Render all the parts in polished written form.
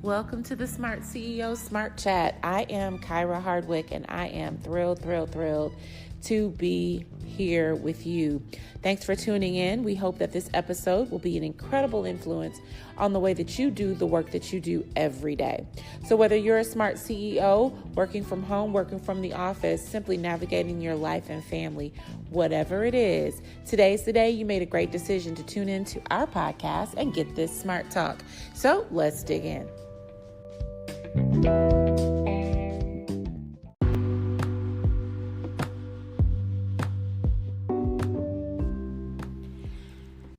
Welcome to the Smart CEO Smart Chat. I am Kyra Hardwick, and I am thrilled to be here with you. Thanks for tuning in. We hope that this episode will be an incredible influence on the way that you do the work that you do every day. So whether you're a smart CEO, working from home, working from the office, simply navigating your life and family, whatever it is, today's the day you made a great decision to tune into our podcast and get this smart talk. So let's dig in.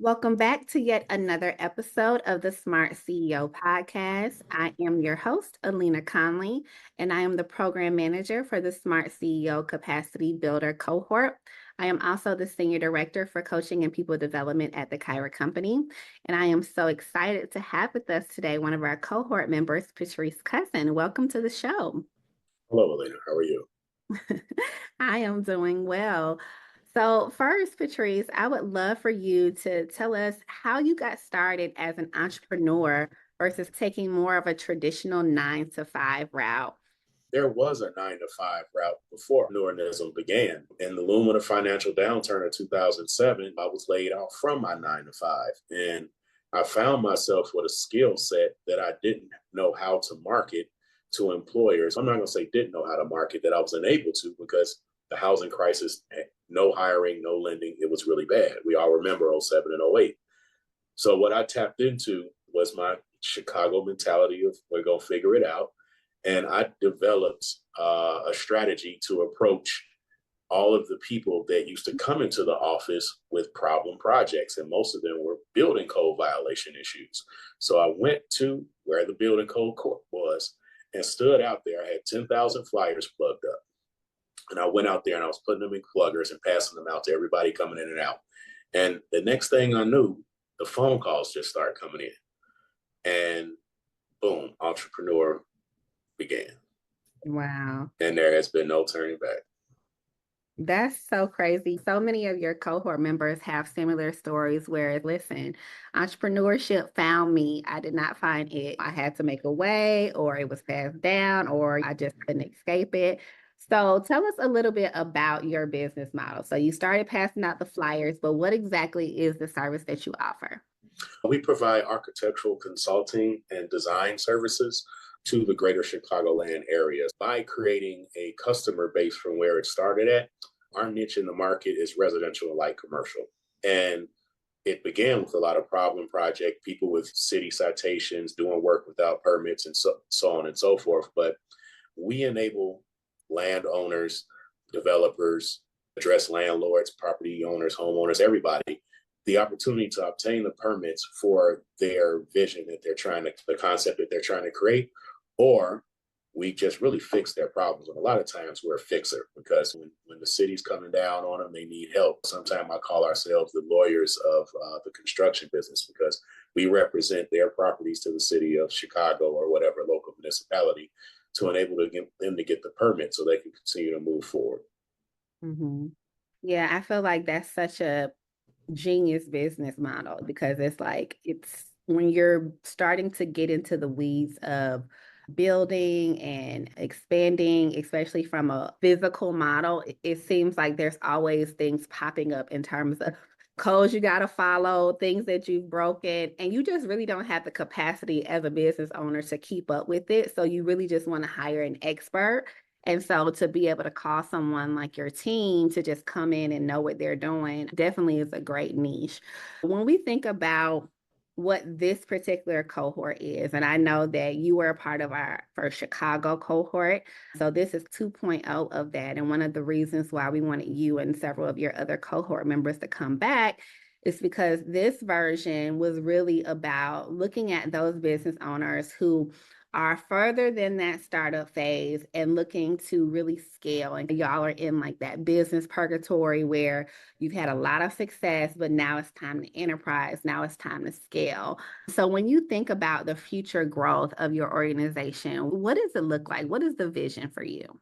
Welcome back to yet another episode of the Smart CEO podcast. I am your host, Alina Conley, and I am the program manager for the Smart CEO Capacity Builder cohort. I am also the senior director for coaching and people development at the Kyra Company. And I am so excited to have with us today one of our cohort members, Patrice Cousin. Welcome to the show. Hello, Alina. How are you? I am doing well. So first, Patrice, I would love for you to tell us how you got started as an entrepreneur versus taking more of a traditional 9-to-5 route. There was a 9-to-5 route before entrepreneurialism began. In the loom of the financial downturn of 2007, I was laid off from my 9-to-5. And I found myself with a skill set that I didn't know how to market to employers. I'm not going to say didn't know how to market, that I was unable to, because the housing crisis, no hiring, no lending, it was really bad. We all remember 07 and 08. So what I tapped into was my Chicago mentality of we're going to figure it out. And I developed a strategy to approach all of the people that used to come into the office with problem projects. And most of them were building code violation issues. So I went to where the building code court was and stood out there. I had 10,000 flyers plugged up. And I went out there and I was putting them in pluggers and passing them out to everybody coming in and out. And the next thing I knew, the phone calls just started coming in. And boom, entrepreneur began. Wow. And there has been no turning back. That's so crazy. So many of your cohort members have similar stories where, listen, entrepreneurship found me. I did not find it. I had to make a way, or it was passed down, or I just couldn't escape it. So tell us a little bit about your business model. So you started passing out the flyers, but what exactly is the service that you offer? We provide architectural consulting and design services to the greater Chicagoland area. By creating a customer base from where it started at, our niche in the market is residential and light commercial. And it began with a lot of problem project, people with city citations, doing work without permits, and so on and so forth. But we enable landowners, developers, address landlords, property owners, homeowners, everybody, the opportunity to obtain the permits for their vision that they're trying to, the concept that they're trying to create, or we just really fix their problems. And a lot of times we're a fixer, because when the city's coming down on them, they need help. Sometimes I call ourselves the lawyers of the construction business, because we represent their properties to the city of Chicago or whatever local municipality to enable them to get the permit so they can continue to move forward. Mm-hmm. Yeah, I feel like that's such a genius business model, because it's when you're starting to get into the weeds of building and expanding, especially from a physical model, it seems like there's always things popping up in terms of codes you got to follow, things that you've broken, and you just really don't have the capacity as a business owner to keep up with it. So you really just want to hire an expert. And so to be able to call someone like your team to just come in and know what they're doing definitely is a great niche. When we think about what this particular cohort is, and I know that you were a part of our first Chicago cohort, so this is 2.0 of that. And one of the reasons why we wanted you and several of your other cohort members to come back is because this version was really about looking at those business owners who are further than that startup phase and looking to really scale. And y'all are in like that business purgatory where you've had a lot of success, but now it's time to enterprise. Now it's time to scale. So when you think about the future growth of your organization, what does it look like? What is the vision for you?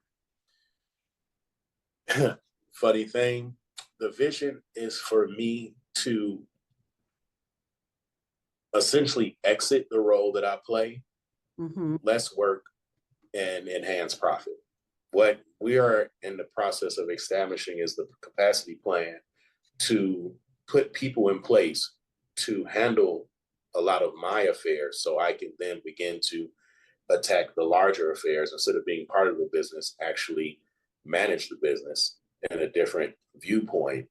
Funny thing, the vision is for me to essentially exit the role that I play less work, and enhanced profit. What we are in the process of establishing is the capacity plan to put people in place to handle a lot of my affairs so I can then begin to attack the larger affairs instead of being part of the business, actually manage the business in a different viewpoint,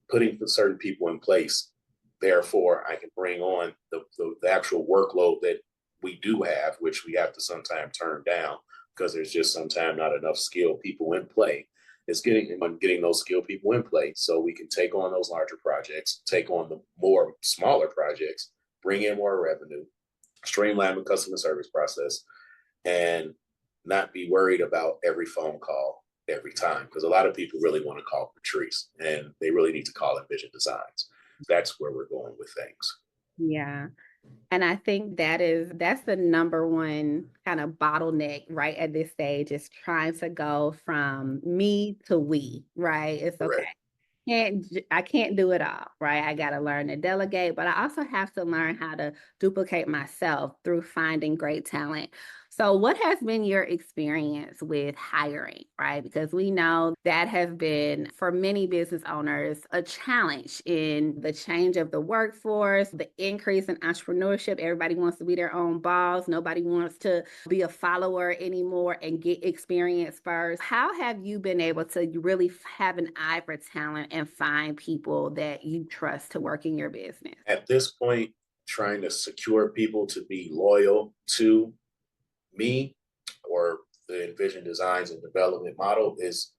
putting certain people in place. Therefore, I can bring on the actual workload that we do have, which we have to sometimes turn down because there's just sometimes not enough skilled people in play. It's getting those skilled people in place so we can take on those larger projects, take on the more smaller projects, bring in more revenue, streamline the customer service process, and not be worried about every phone call every time. Because a lot of people really want to call Patrice and they really need to call Envision Designs. That's where we're going with things. Yeah. And I think that's the number one kind of bottleneck right at this stage, is trying to go from me to we, right? It's okay. Correct. I can't do it all, right? I got to learn to delegate, but I also have to learn how to duplicate myself through finding great talent. So what has been your experience with hiring, right? Because we know that has been, for many business owners, a challenge in the change of the workforce, the increase in entrepreneurship. Everybody wants to be their own boss. Nobody wants to be a follower anymore and get experience first. How have you been able to really have an eye for talent and find people that you trust to work in your business? At this point, trying to secure people to be loyal to me or the Envision Designs and Development model is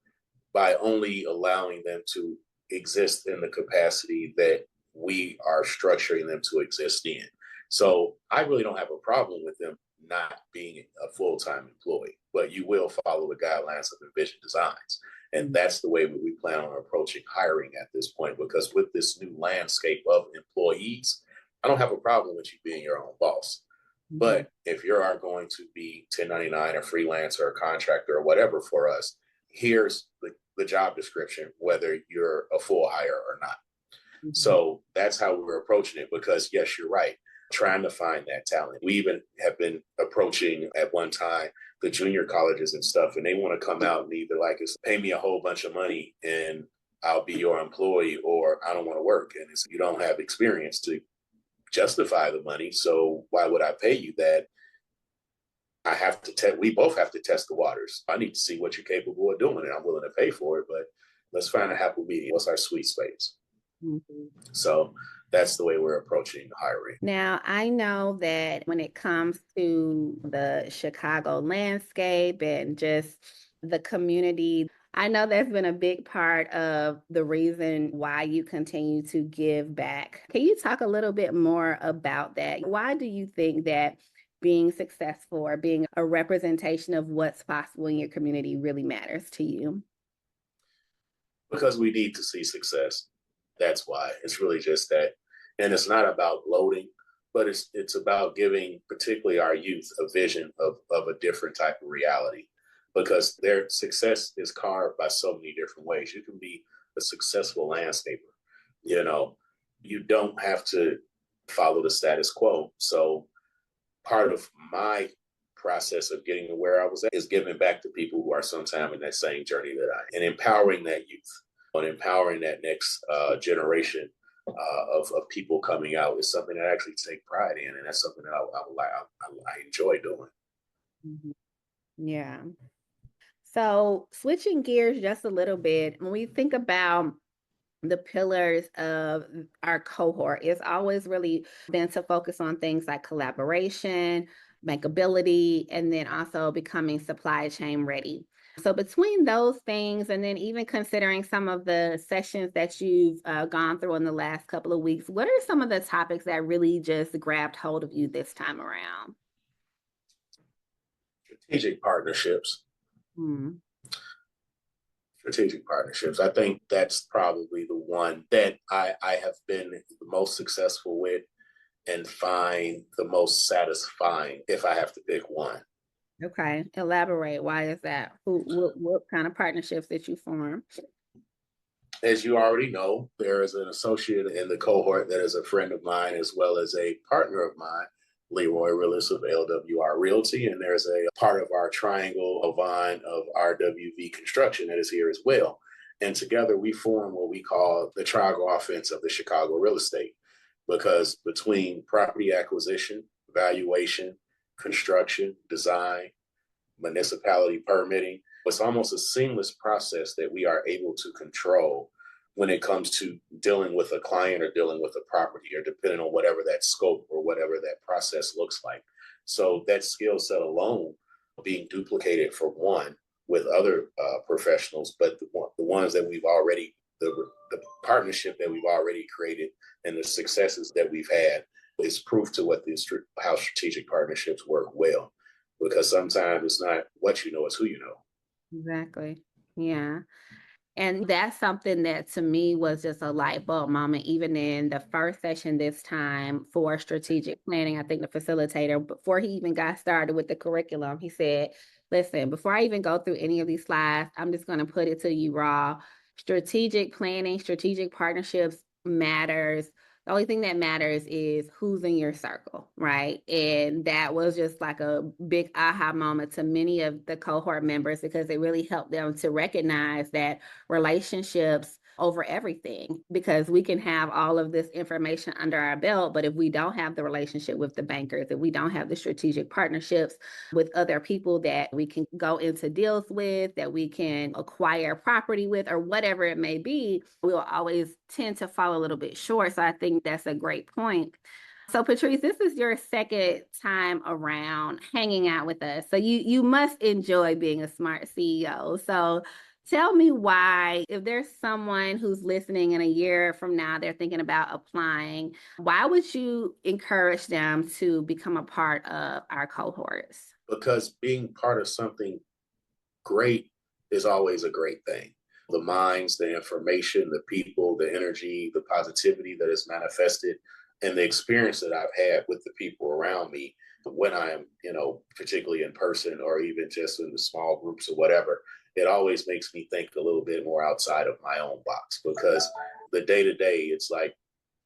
by only allowing them to exist in the capacity that we are structuring them to exist in. So I really don't have a problem with them not being a full-time employee, but you will follow the guidelines of Envision Designs. And that's the way we plan on approaching hiring at this point, because with this new landscape of employees, I don't have a problem with you being your own boss. But if you are going to be 1099 or freelancer or contractor or whatever for us, here's the job description, whether you're a full hire or not. So that's how we're approaching it, because yes, you're right, trying to find that talent. We even have been approaching at one time the junior colleges and stuff, and they want to come out and either like pay me a whole bunch of money and I'll be your employee, or I don't want to work. And it's, you don't have experience to justify the money, so why would I pay you that? I have to we both have to test the waters. I need to see what you're capable of doing, and I'm willing to pay for it, but let's find a happy medium. What's our sweet space? So that's the way we're approaching hiring. Now, I know that when it comes to the Chicago landscape and just the community, I know that's been a big part of the reason why you continue to give back. Can you talk a little bit more about that? Why do you think that being successful or being a representation of what's possible in your community really matters to you? Because we need to see success. That's why. It's really just that. And it's not about loading, but it's about giving particularly our youth a vision of a different type of reality, because their success is carved by so many different ways. You can be a successful landscaper. You know, you don't have to follow the status quo. So part of my process of getting to where I was at is giving back to people who are sometime in that same journey that and empowering that youth and empowering that next generation of people coming out is something that I actually take pride in. And that's something that I enjoy doing. Yeah. So switching gears just a little bit, when we think about the pillars of our cohort, it's always really been to focus on things like collaboration, bankability, and then also becoming supply chain ready. So between those things, and then even considering some of the sessions that you've gone through in the last couple of weeks, what are some of the topics that really just grabbed hold of you this time around? Strategic partnerships. Strategic partnerships. I think that's probably the one that I have been the most successful with and find the most satisfying if I have to pick one. Okay, elaborate. Why is that? What kind of partnerships did you form? As you already know, there is an associate in the cohort that is a friend of mine as well as a partner of mine Leroy Willis of LWR Realty, and there's a part of our triangle of Vine of RWV Construction that is here as well. And together we form what we call the triangle offense of the Chicago real estate, because between property acquisition, valuation, construction, design, municipality permitting, it's almost a seamless process that we are able to control when it comes to dealing with a client or dealing with a property, or depending on whatever that scope or whatever that process looks like. So that skill set alone being duplicated for one with other professionals, but the ones that we've already, the partnership that we've already created and the successes that we've had is proof to how strategic partnerships work well. Because sometimes it's not what you know, it's who you know. Exactly. Yeah. And that's something that to me was just a light bulb moment, even in the first session this time for strategic planning. I think the facilitator, before he even got started with the curriculum, he said, listen, before I even go through any of these slides, I'm just going to put it to you raw. Strategic planning, strategic partnerships matters. The only thing that matters is who's in your circle, right? And that was just like a big aha moment to many of the cohort members, because it really helped them to recognize that relationships over everything, because we can have all of this information under our belt, but if we don't have the relationship with the bankers, if we don't have the strategic partnerships with other people that we can go into deals with, that we can acquire property with, or whatever it may be, we'll always tend to fall a little bit short. So I think that's a great point. So Patrice, this is your second time around hanging out with us. So you must enjoy being a smart CEO. So tell me why, if there's someone who's listening in a year from now, they're thinking about applying, why would you encourage them to become a part of our cohorts? Because being part of something great is always a great thing. The minds, the information, the people, the energy, the positivity that is manifested, and the experience that I've had with the people around me when I am, particularly in person or even just in the small groups or whatever, it always makes me think a little bit more outside of my own box, because the day-to-day, it's like,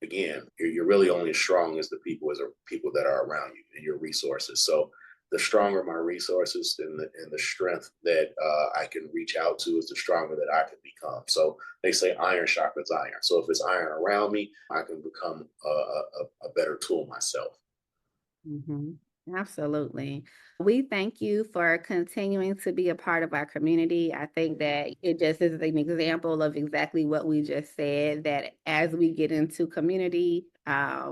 again, you're really only as strong as the people that are around you and your resources. So the stronger my resources and the strength that I can reach out to is the stronger that I can become. So they say iron sharpens iron. So if it's iron around me, I can become a better tool myself. Mm-hmm. Absolutely. We thank you for continuing to be a part of our community. I think that it just is an example of exactly what we just said, that as we get into community,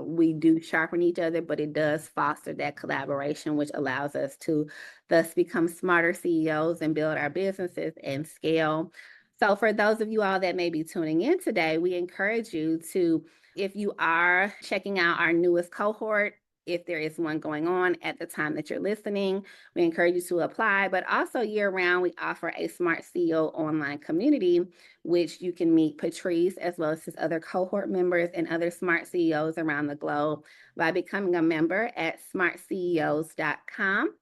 we do sharpen each other, but it does foster that collaboration, which allows us to thus become smarter CEOs and build our businesses and scale. So for those of you all that may be tuning in today, we encourage you to, if you are checking out our newest cohort, if there is one going on at the time that you're listening, we encourage you to apply. But also year-round, we offer a Smart CEO online community, which you can meet Patrice as well as his other cohort members and other smart CEOs around the globe by becoming a member at smartceos.com.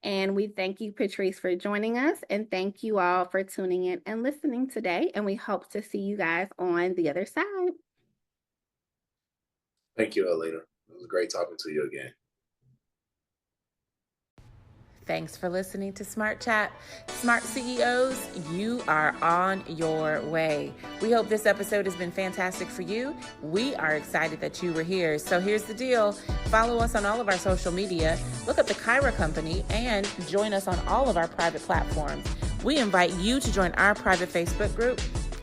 And we thank you, Patrice, for joining us. And thank you all for tuning in and listening today. And we hope to see you guys on the other side. Thank you, Elena. It was great talking to you again. Thanks for listening to Smart Chat. Smart CEOs, you are on your way. We hope this episode has been fantastic for you. We are excited that you were here. So here's the deal. Follow us on all of our social media, look up the Kyra Company, and join us on all of our private platforms. We invite you to join our private Facebook group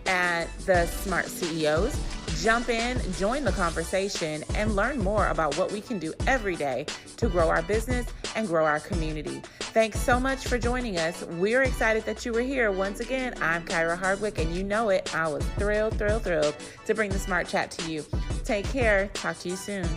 at the Smart CEOs. Jump in, join the conversation, and learn more about what we can do every day to grow our business and grow our community. Thanks so much for joining us. We're excited that you were here. Once again, I'm Kyra Hardwick, and you know it. I was thrilled to bring the Smart Chat to you. Take care. Talk to you soon.